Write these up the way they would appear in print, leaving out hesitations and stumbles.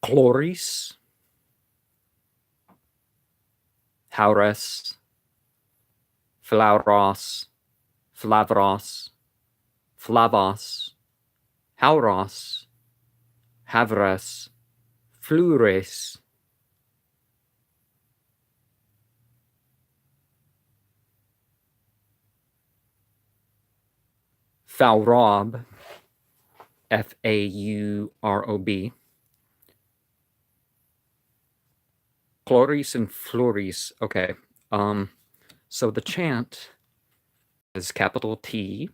Chloris, Havres, Flauros, Flavros, Flavos, Hauros, Havres, Flures, Faurob, Faurob, Chloris and Flores. Okay. So the chant is capital T,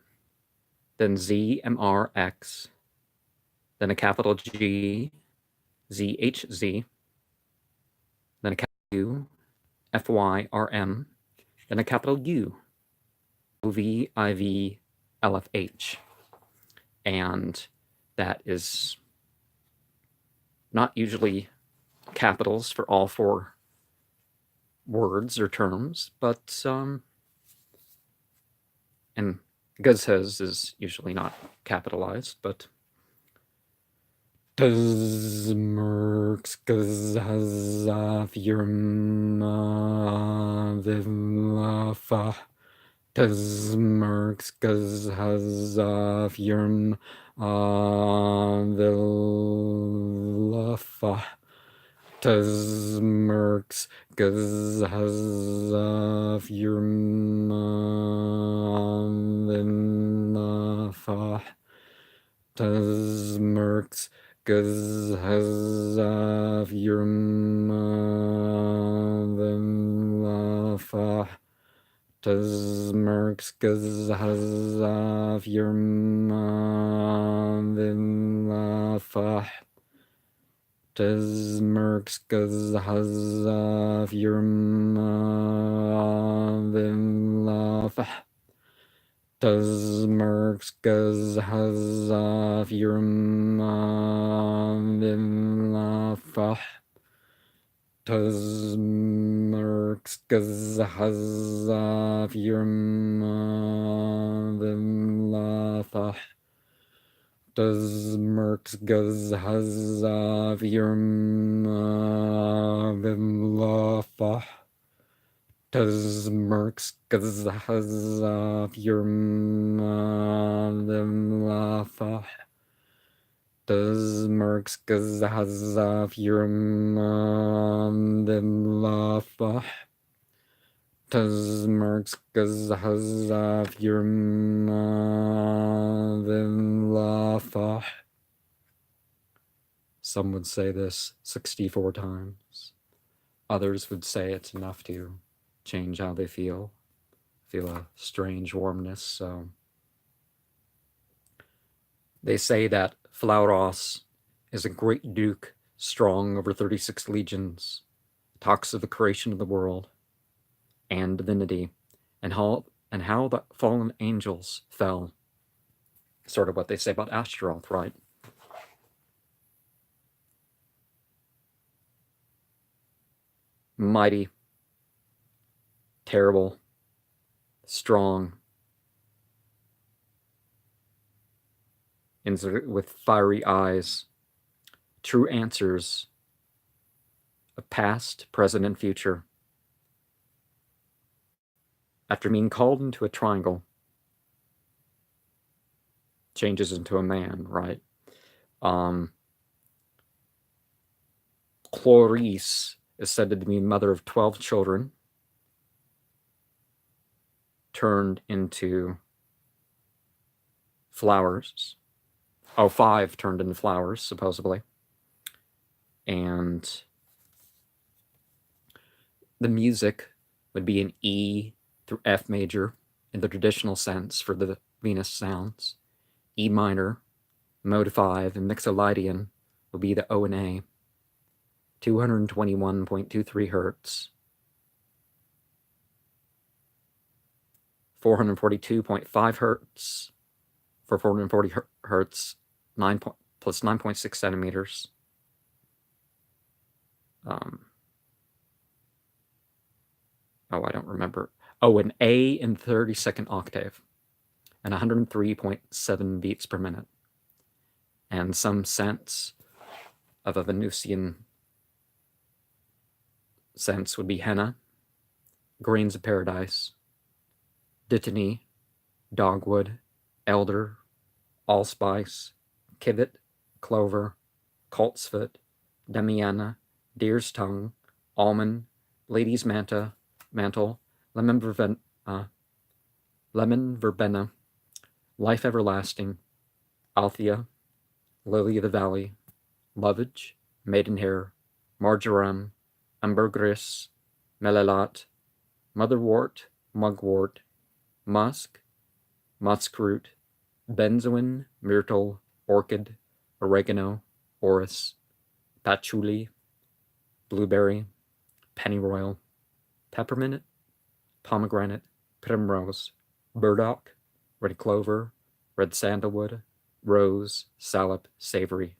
then ZMRX, then a capital G, ZHZ, then a capital U, FYRM, then a capital U, OVIVLFH. And that is not usually capitals for all four words or terms, but and Guzhez is usually not capitalized, but Tazmerks Gazhazav Yirma Vivlafa Tazmerks Gazhazav Yirma Villafa Tazmerks Gazhazav Yirma Villafa Tazmerks Gazhazav Yirma Villafa Tazmerks Gazhazav Yirma Villafa Tazmerks Gazhazav Yirma Villafa Tazmerks Gazhazav Yirma Villafa Tazmerks Gazhazav Yirma Villafa Tazmerks Gazhazav Yirma Villafa Tazmerks Gazhazav Yirma Villafa Tazmerks Gazhazav Yirma Villafa Tazmerks Gazhazav Yirma Villafa. Some would say this 64 times. Others would say it's enough to change how they feel a strange warmness. So they say that Flauros is a great duke, strong over 36 legions, talks of the creation of the world and divinity, and how the fallen angels fell. Sort of what they say about Astaroth, right? Mighty, terrible, strong, with fiery eyes, true answers of past, present, and future. After being called into a triangle, changes into a man, right? Chloris is said to be mother of 12 children, turned into flowers. Oh, 5 turned into flowers, supposedly. And the music would be an E through F major in the traditional sense for the Venus sounds. E minor, mode 5, and Mixolydian would be the O and A. 221.23 hertz. 442.5 hertz for 440 hertz, plus 9.6 centimeters. I don't remember. Oh, an A in 32nd octave, and 103.7 beats per minute. And some sense of a Venusian sense would be henna, grains of paradise, dittany, dogwood, elder, allspice, civet, clover, coltsfoot, demiana, deer's tongue, almond, lady's mantle, lemon verbena, life everlasting, althea, lily of the valley, lovage, maidenhair, marjoram, ambergris, melilot, motherwort, mugwort, musk, muskroot, benzoin, myrtle, orchid, oregano, orris, patchouli, blueberry, pennyroyal, peppermint, pomegranate, primrose, burdock, red clover, red sandalwood, rose, salep, savory,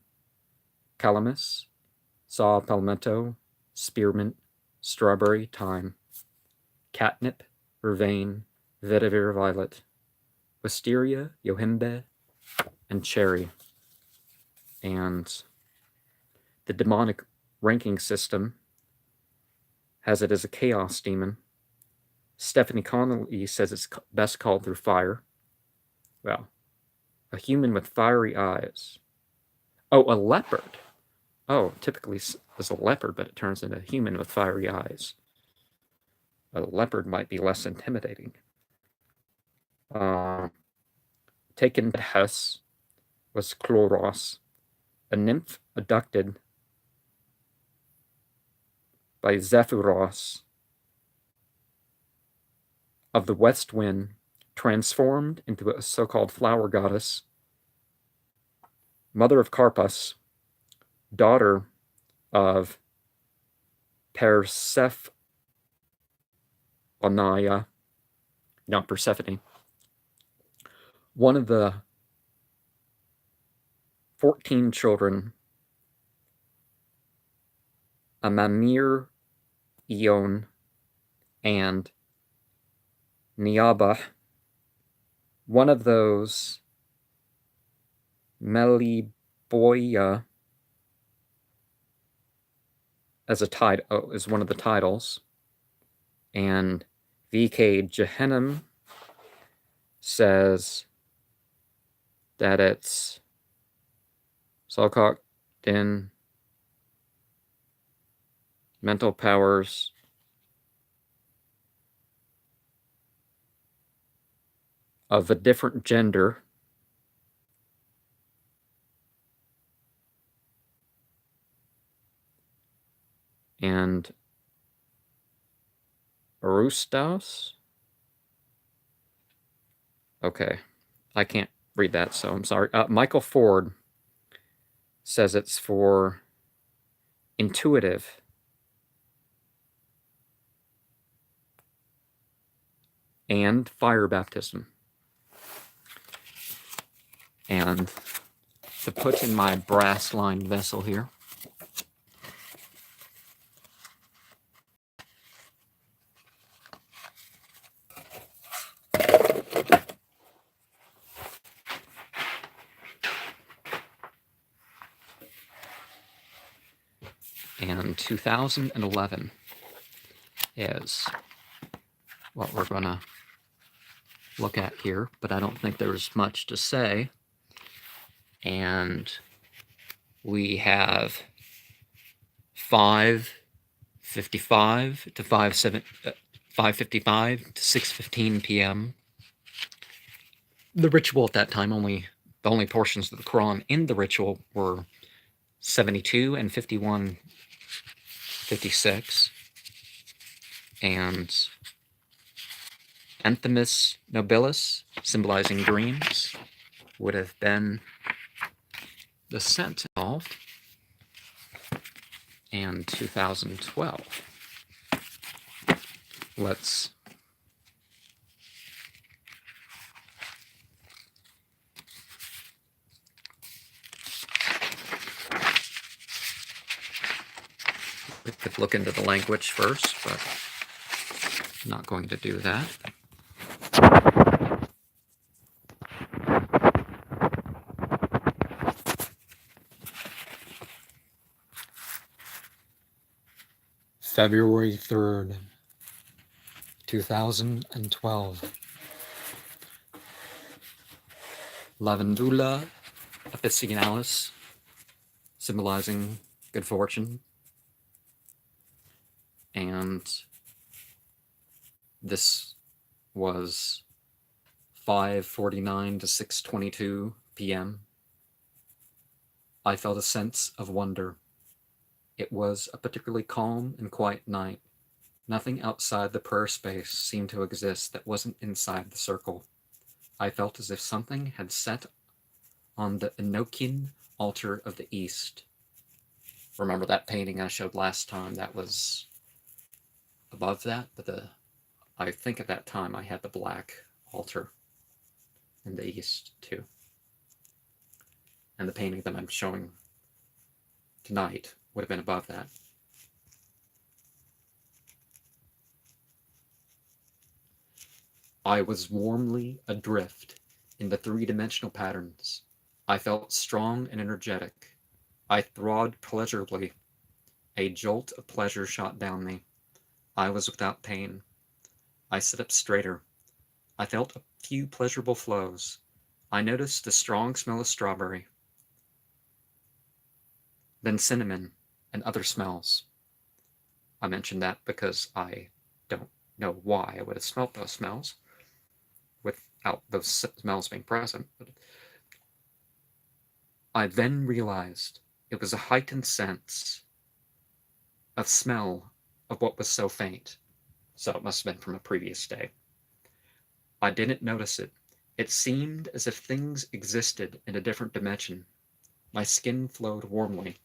calamus, saw palmetto, spearmint, strawberry, thyme, catnip, vervain, vetiver violet, wisteria, yohimbe, and cherry. And the demonic ranking system has it as a chaos demon. Stephanie Connolly says it's best called through fire. Well, a human with fiery eyes. Oh, a leopard. Oh, typically it's a leopard, but it turns into a human with fiery eyes. A leopard might be less intimidating. Taken to Hess was Chloris, a nymph abducted by Zephyros of the west wind, transformed into a so-called flower goddess, mother of Carpus, daughter of Persephonea, not Persephone, one of the 14 children, Amamir, Ion, and Niabah. One of those, Meliboia, as a title, is one of the titles, and V.K. Jehannem says that it's Salcock Din, mental powers, of a different gender, and Arustos. Okay, I can't read that, so I'm sorry. Michael Ford says it's for intuitive. And fire baptism. And to put in my brass-lined vessel here, and 2011 is what we're going to look at here, but I don't think there's much to say. And we have 5:55 to 5:55 to 6:15 p.m. The ritual at that time, the only portions of the Quran in the ritual were 72 and 51:56, and Anthemis Nobilis, symbolizing dreams, would have been the scent involved. And 2012. Let's we could look into the language first, but I'm not going to do that. February 3rd, 2012. Lavandula officinalis, symbolizing good fortune. And this was 5:49 to 6:22 p.m. I felt a sense of wonder. It was a particularly calm and quiet night. Nothing outside the prayer space seemed to exist that wasn't inside the circle. I felt as if something had set on the Enochian altar of the east. Remember that painting I showed last time? That was above that, but I think at that time I had the black altar in the east too. And the painting that I'm showing tonight would have been above that. I was warmly adrift in the three-dimensional patterns. I felt strong and energetic. I throbbed pleasurably. A jolt of pleasure shot down me. I was without pain. I sat up straighter. I felt a few pleasurable flows. I noticed the strong smell of strawberry, then cinnamon and other smells. I mention that because I don't know why I would have smelt those smells without those smells being present. But I then realized it was a heightened sense of smell of what was so faint. So it must have been from a previous day. I didn't notice it. It seemed as if things existed in a different dimension. My skin flowed warmly.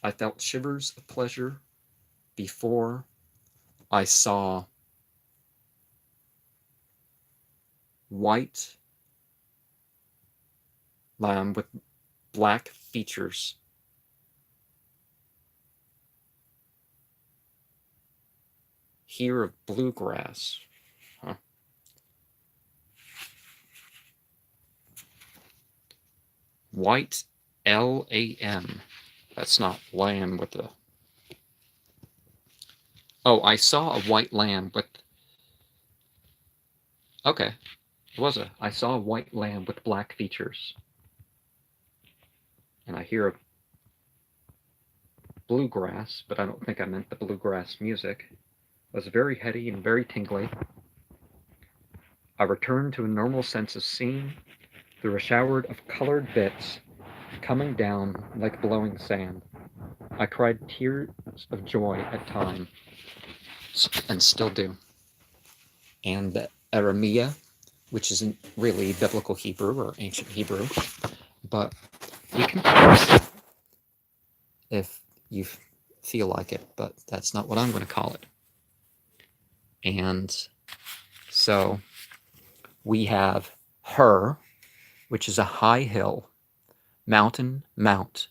I felt shivers of pleasure before I saw white lamb with black features. Here of bluegrass. Huh. White LAM. That's not lamb with the... Oh, I saw a white lamb with... Okay. It was a... I saw a white lamb with black features. And I hear a bluegrass, but I don't think I meant the bluegrass music. It was very heady and very tingly. I returned to a normal sense of seeing through a shower of colored bits coming down like blowing sand. I cried tears of joy at times, and still do. And the Aramea, which isn't really biblical Hebrew or ancient Hebrew, but you can call it if you feel like it, but that's not what I'm going to call it. And so we have Her, which is a high hill, mountain, mount.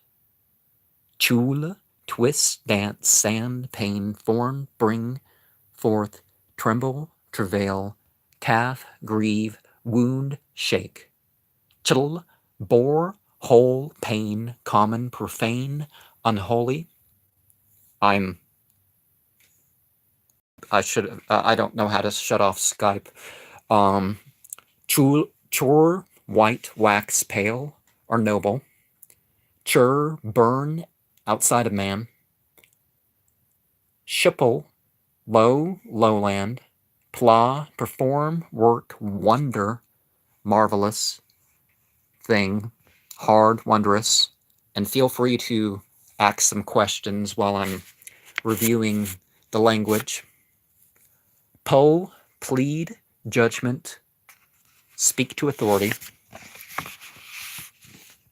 Chula, twist, dance, sand, pain, form, bring forth, tremble, travail, calf, grieve, wound, shake. Chittle, bore, whole, pain, common, profane, unholy. I don't know how to shut off Skype. Chore, white, wax, pale, or noble. Chur, burn, outside of man. Shipple, low, lowland. Pla, perform, work, wonder, marvelous, thing, hard, wondrous. And feel free to ask some questions while I'm reviewing the language. Po, plead, judgment, speak to authority.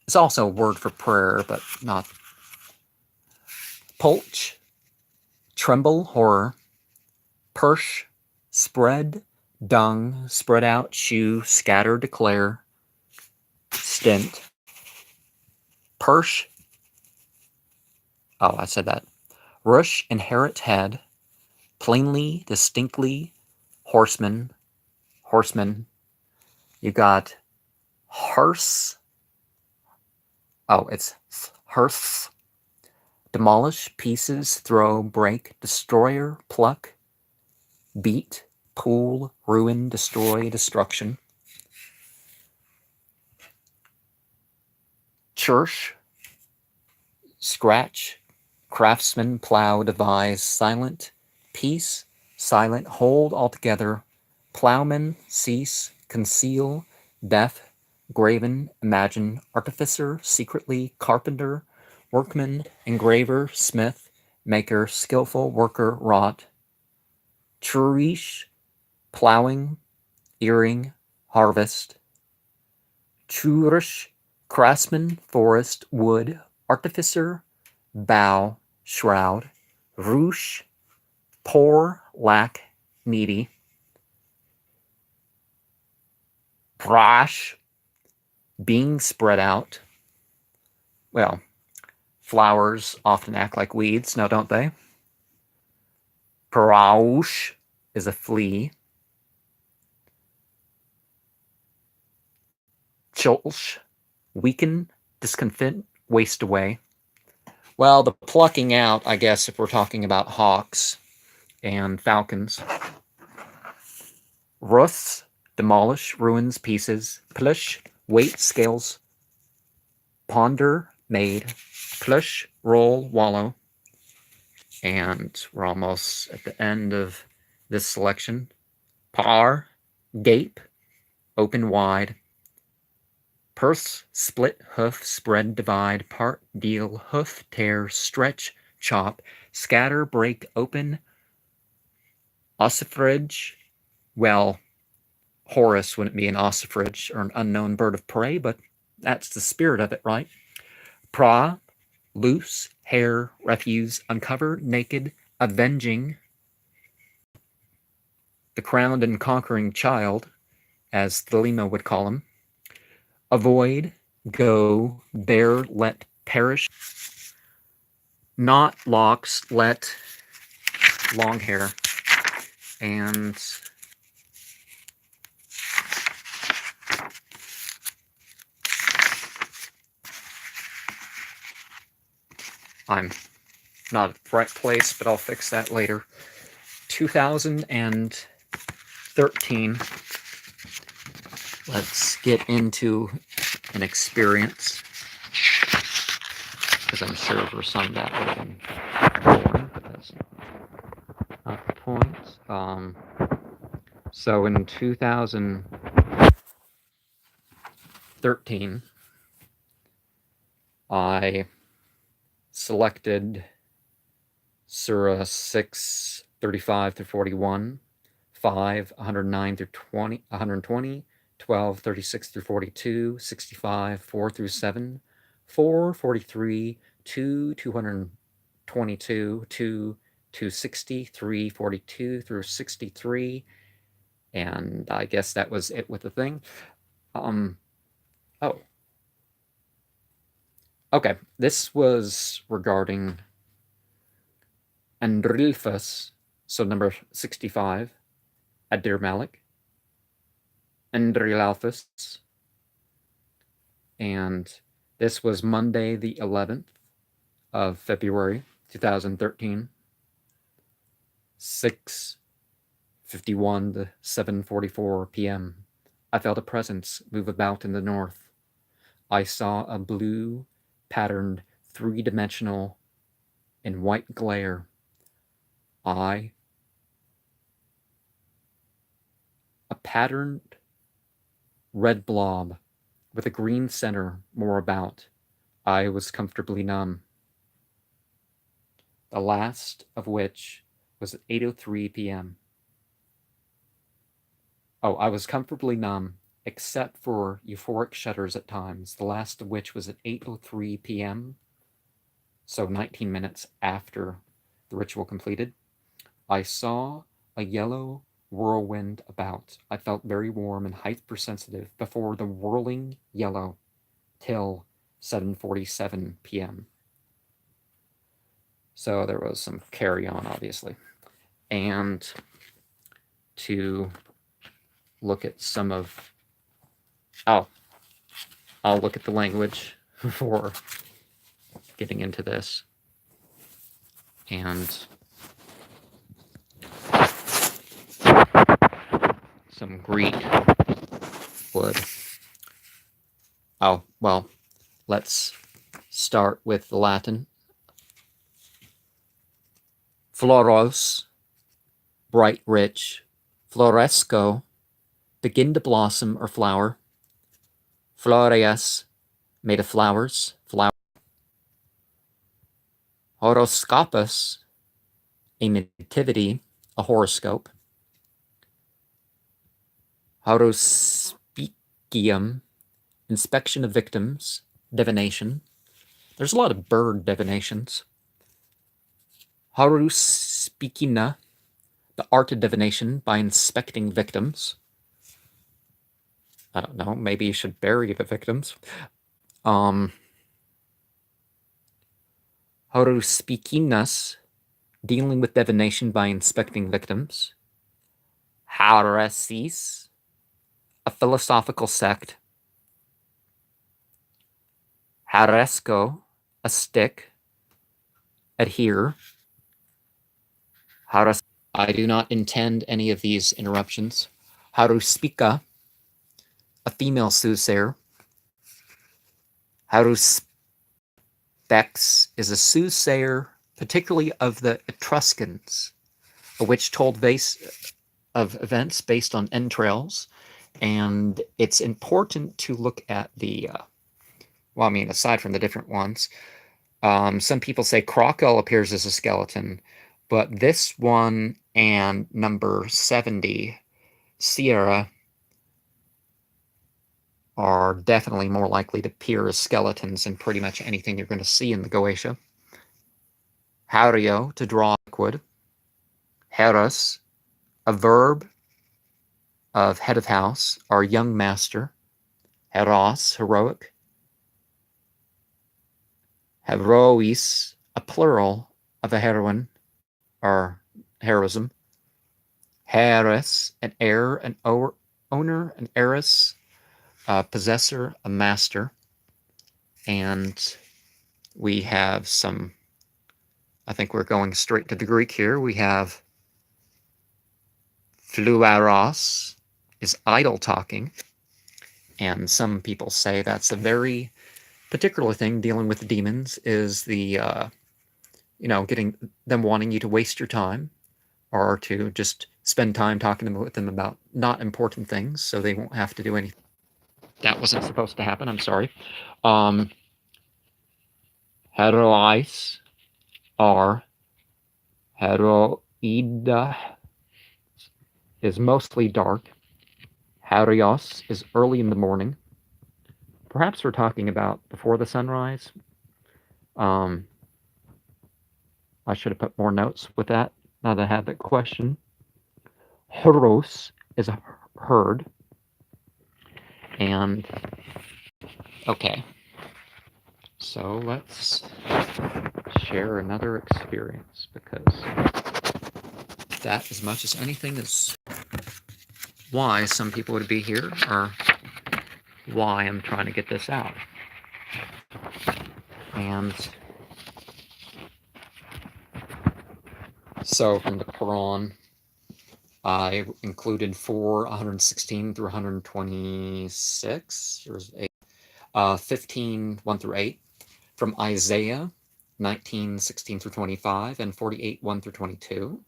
It's also a word for prayer, but not. Pulch, tremble, horror. Persh, spread, dung, spread out, shew, scatter, declare. Stint. Persh. Oh, I said that. Rush, inherit, head. Plainly, distinctly, horseman. Horseman. You got Hurs. Oh, it's Hurs. demolish, pieces, throw, break, destroyer, pluck, beat, pool, ruin, destroy, destruction. Church, scratch, craftsman, plow, devise, silent, peace, silent, hold altogether, plowman, cease, conceal, death, graven, imagine, artificer, secretly, carpenter, workman, engraver, smith, maker, skillful, worker, wrought, churish, plowing, earring, harvest, churish, craftsman, forest, wood, artificer, bow, shroud, ruche, poor, lack, needy, prash, being spread out. Well, flowers often act like weeds, now don't they? Praoush is a flea. Chulsh, weaken, discontent, waste away. Well, the plucking out, I guess, if we're talking about hawks and falcons. Ruths, demolish, ruins, pieces. Plush, weight, scales. Ponder, made. Plush, roll, wallow. And we're almost at the end of this selection. Par, gape, open wide. Purse, split, hoof, spread, divide, part, deal, hoof, tear, stretch, chop, scatter, break, open. Ossifrage, well, Horus wouldn't be an ossifrage or an unknown bird of prey, but that's the spirit of it, right? Pra, loose, hair, refuse, uncover, naked, avenging. The crowned and conquering child, as Thelema would call him. Avoid, go, bear, let, perish. Not locks, let, long hair. And I'm not at the right place, but I'll fix that later. 2013. Let's get into an experience, because I'm sure for some that would have been boring, but that's not the point. So in 2013, I selected Surah 6, 35 through 41, 5, 109 through 120, 12, 36 through 42, 65, 4 through 7, 4, 43, 2, 222, 2, 260, 3, 42 through 63, and I guess that was it with the thing. Oh. Okay, this was regarding Andrilphus, so number 65, Adir Malik, Andrilalphus, and this was Monday the 11th of February 2013, 6:51 to 7:44 p.m. I felt a presence move about in the north. I saw a blue, patterned, three-dimensional, in white glare. A patterned red blob with a green center more about. I was comfortably numb. The last of which was at 8:03 p.m. Oh, I was comfortably numb, except for euphoric shudders at times, the last of which was at 8:03 p.m., so 19 minutes after the ritual completed. I saw a yellow whirlwind about. I felt very warm and hypersensitive before the whirling yellow till 7:47 p.m. So there was some carry on, obviously. And to look at some of... I'll look at the language for getting into this. and some Greek wood. Oh, well, let's start with the Latin. Flauros, bright, rich. Floresco, begin to blossom or flower. Flaures, made of flowers, flower. Horoscopus, a nativity, a horoscope. Haurospicium, inspection of victims, divination. There's a lot of bird divinations. Haurospicina, the art of divination by inspecting victims. I don't know, maybe you should bury the victims. Haurospicinas, dealing with divination by inspecting victims. Havres, a philosophical sect. Haresco, a stick. Adhere. Haros. I do not intend any of these interruptions. Haruspica, a female soothsayer. Haruspex is a soothsayer, particularly of the Etruscans, a witch told of events based on entrails. And it's important to look at the, well, I mean, aside from the different ones, some people say Crocodile appears as a skeleton, but this one and number 70, Sierra, are definitely more likely to appear as skeletons than pretty much anything you're going to see in the Goetia. Haurio, to draw liquid. Horus, a verb of head of house, or young master. Heros, heroic. Herois, a plural of a heroine, or heroism. Heiress, an heir, an owner, an heiress, a possessor, a master. And we have some, I think we're going straight to the Greek here. We have Flauros is idle talking. And some people say that's a very particular thing dealing with the demons, is the, getting them wanting you to waste your time or to just spend time talking with them about not important things so they won't have to do anything. That wasn't supposed to happen. I'm sorry. Herois are heroida is mostly dark. Harios is early in the morning. Perhaps we're talking about before the sunrise. I should have put more notes with that now that I had that question. Horus is a herd. And, okay. So let's share another experience, because that, as much as anything, is why some people would be here, or why I'm trying to get this out. And so from the Quran, I included 116 through 126, or 15, 1 through 8, from Isaiah, 19, 16 through 25, and 48, 1 through 22,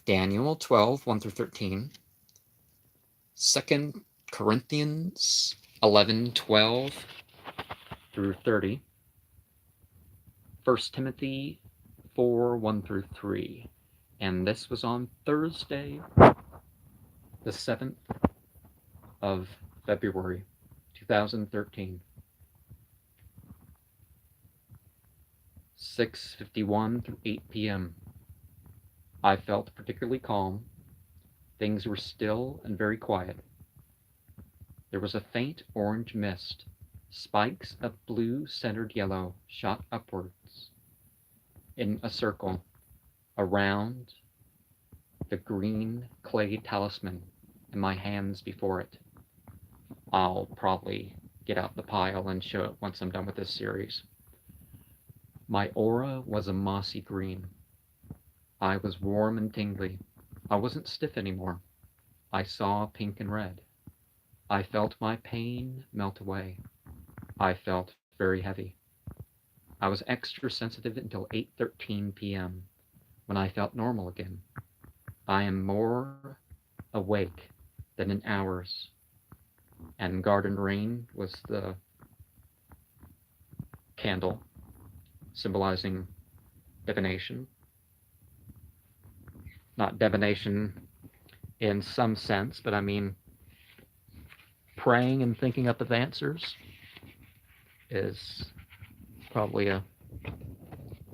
Daniel, 12, 1 through 13, 2 Corinthians, 11, 12 through 30, 1 Timothy, 4, 1 through 3, and this was on Thursday, the 7th of February, 2013. 6:51 through 8 p.m. I felt particularly calm. Things were still and very quiet. There was a faint orange mist. Spikes of blue centered yellow shot upwards in a circle around the green clay talisman and my hands before it. I'll probably get out the pile and show it once I'm done with this series. My aura was a mossy green. I was warm and tingly. I wasn't stiff anymore. I saw pink and red. I felt my pain melt away. I felt very heavy. I was extra sensitive until 8:13 p.m. when I felt normal again. I am more awake than in hours. And garden rain was the candle symbolizing divination. Not divination in some sense, but I mean praying and thinking up of answers is probably a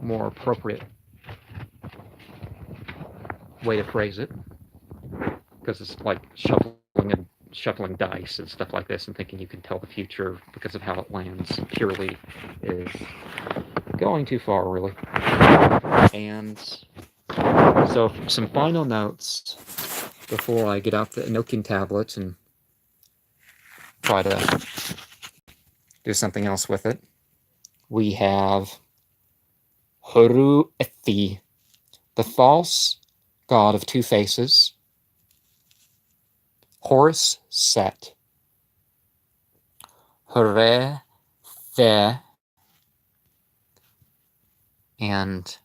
more appropriate way to phrase it, because it's like shuffling dice and stuff like this and thinking you can tell the future because of how it lands purely is going too far, really. And so some final notes before I get out the Enochian tablets and try to do something else with it. We have Horu Ethi, the false god of two faces. Horus Set. Hore The. And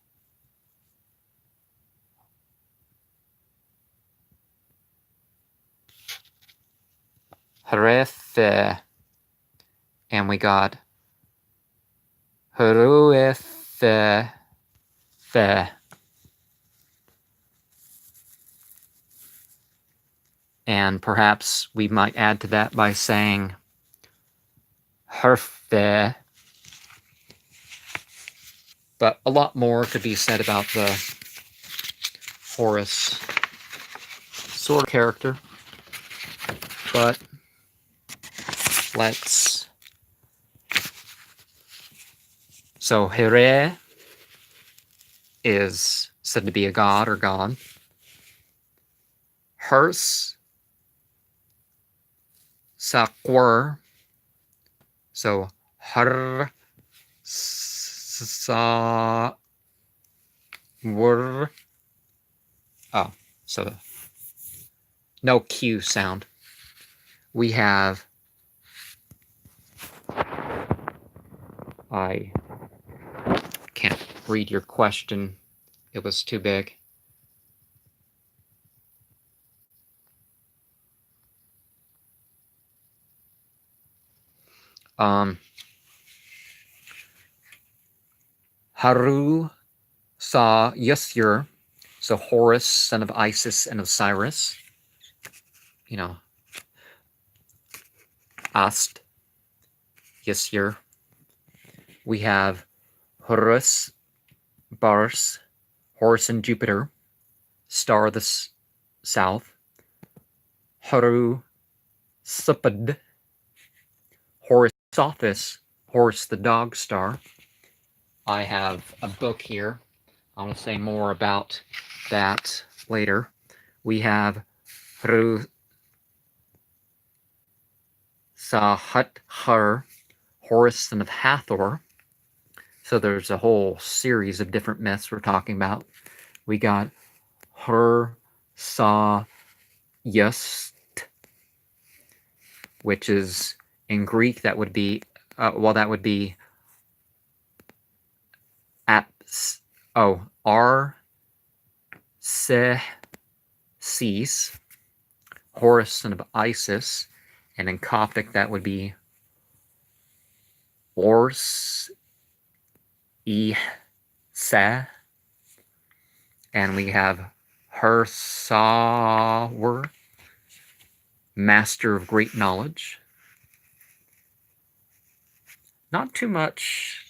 Hore The. And we got Horu The. And perhaps we might add to that by saying Herfe. But a lot more could be said about the Horus sort of character. But let's... So Here is said to be a god or god. Hers Sakwar. So Har Sa Wur. Oh, so no Q sound. We have I can't read your question. It was too big. Haru Sa Yasur, so Horus, son of Isis and Osiris. You know, Ast Yasur. We have Horus Bars, Horus and Jupiter, star of the south. Haru Supad, Horus Sophis, Horus the dog star. I have a book here. I want to say more about that later. We have Haru Sahat-Har, Horus son of Hathor. So there's a whole series of different myths we're talking about. We got Her Sa Yust, which is in Greek that would be that would be R Se Cis, Horus son of Isis, and in Coptic that would be Ors Sa, and we have Her Sawr, master of great knowledge. Not too much.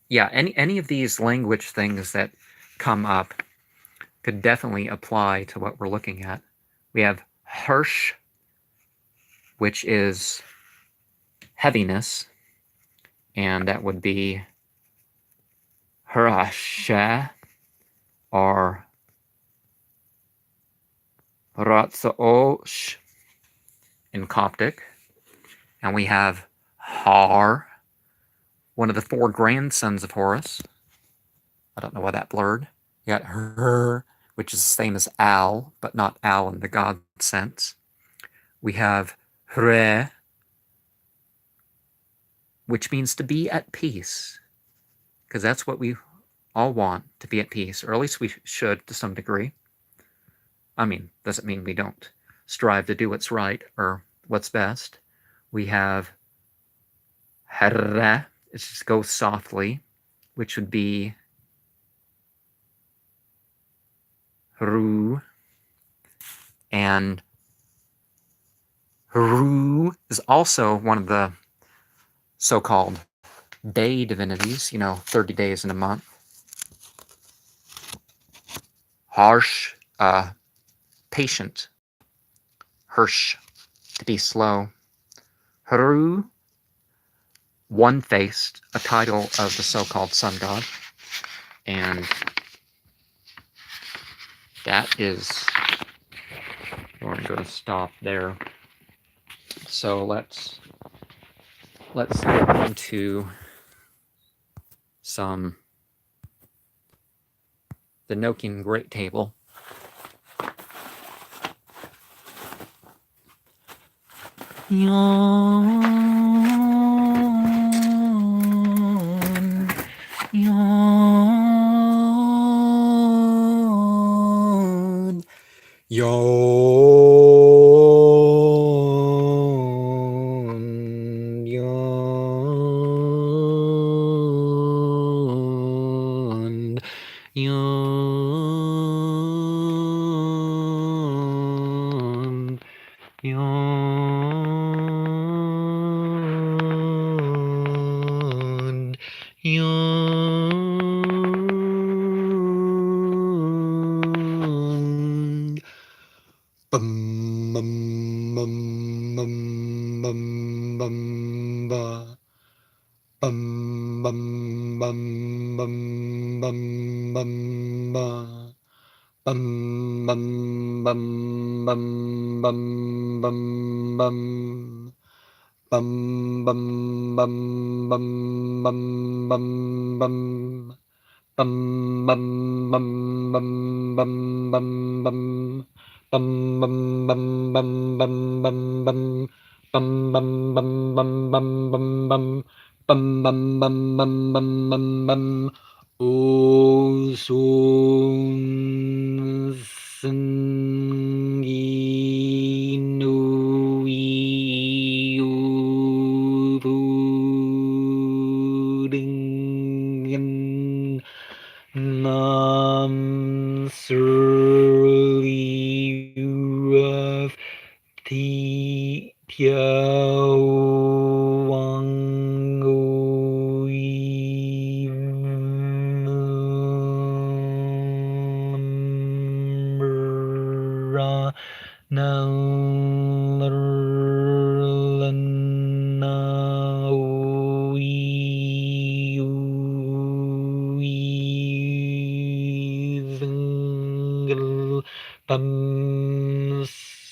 Yeah, any of these language things that come up could definitely apply to what we're looking at. We have Hirsch, which is heaviness, and that would be Hirasha or Ratsaosh in Coptic. And we have Har, one of the four grandsons of Horus. I don't know why that blurred. You got her, which is the same as al, but not al in the God sense. We have hre, which means to be at peace, because that's what we all want, to be at peace, or at least we should to some degree. I mean, doesn't mean we don't strive to do what's right or what's best. We have herre, it just goes softly, which would be ru, and ru is also one of the so-called day divinities, 30 days in a month. Harsh, patient. Hirsch, to be slow. Haru, one-faced, a title of the so-called sun god. And that is, we're going to stop there. So let's get into the Enochian Great Table. Yawn, yawn, yawn, yawn, yawn, yawn, yawn. Bum bum bum bum bum bum ba. Bum bum bum bum bum bum ba. Bum bum bum bum bum bum bum. Bum bum bum bum bum bum bum. Bum bum bum bum bum bum bum. Bum bum bum bum bum bum bum. Bum bum bum bum bum bum bum. Bum bum bum bum bum bum bum. O sun sengi no iu pudingen nam surli raf ti piao wang ra na Bum sayowais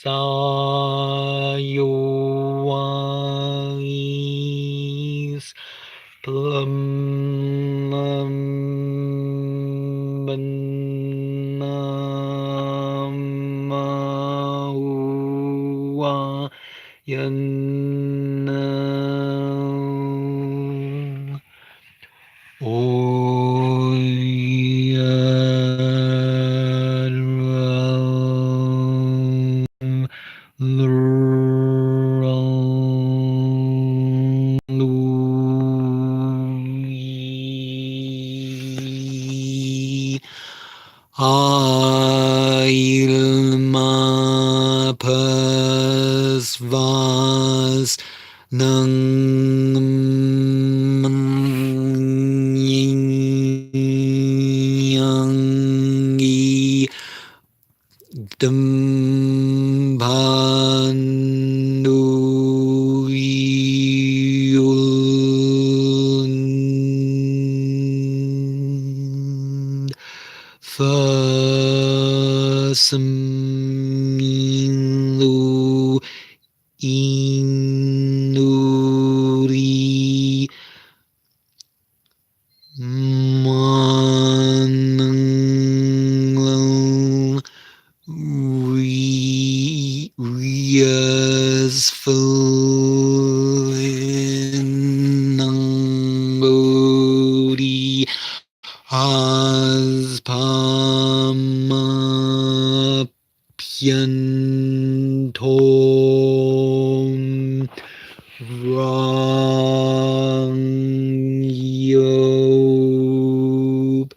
plum banamawa yan Ilma pas vas nang yangi dambanu yul Fasmilu inuri manang aspama piantom Rangyob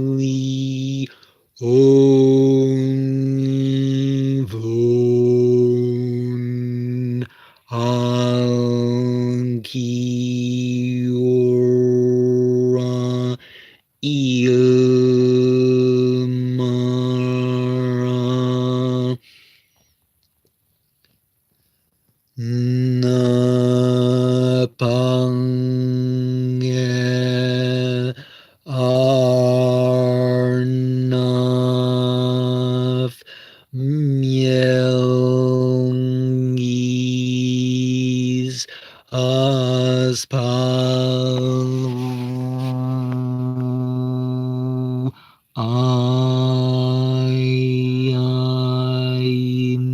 Irali Onvon Ankiora Ilmara Napange Arnav Mielngis Aspal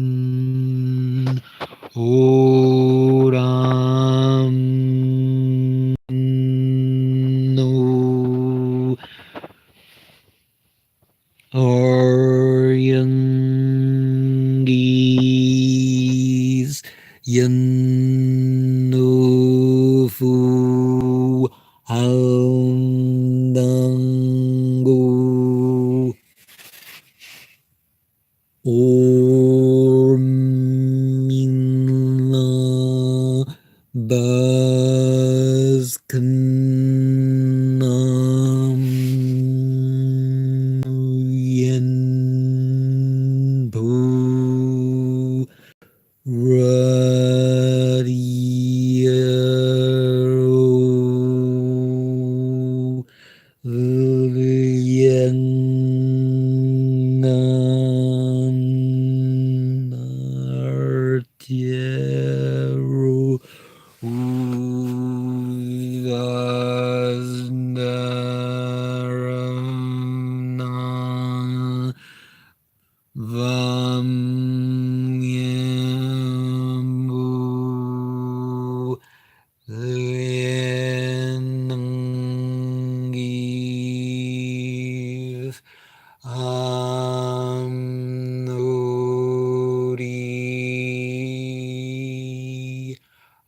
Ayin Oram no Aryangis Yannofu Aldangu Ormila Baskanam Yenbu Radio Artiero Ugasnarana Vamyambu Lenangis Amnori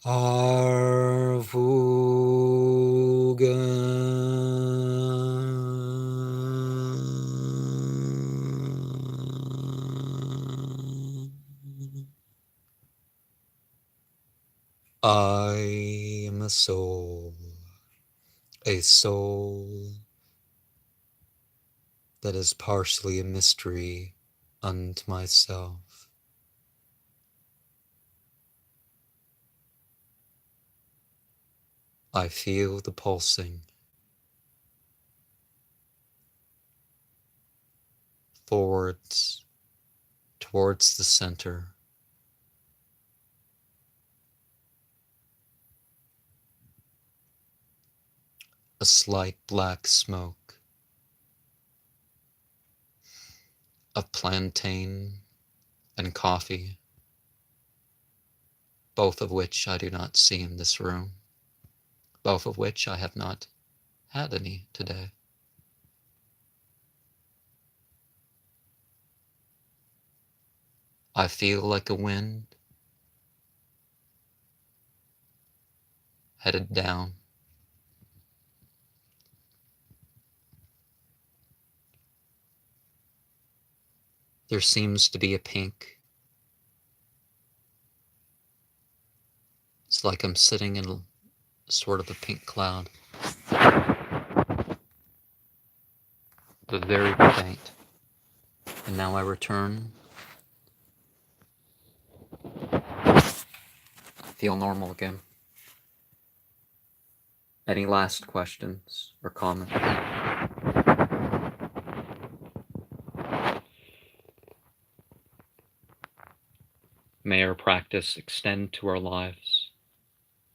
Arfuga I am a soul that is partially a mystery unto myself. I feel the pulsing forwards towards the center. A slight black smoke of plantain and coffee, both of which I do not see in this room, both of which I have not had any today. I feel like a wind headed down. There seems to be a pink. It's like I'm sitting in sort of a pink cloud. But very faint. And now I return. I feel normal again. Any last questions or comments? May our practice extend to our lives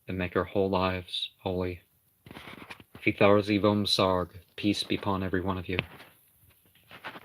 and make our whole lives holy. Fitharzi vom sarg, peace be upon every one of you.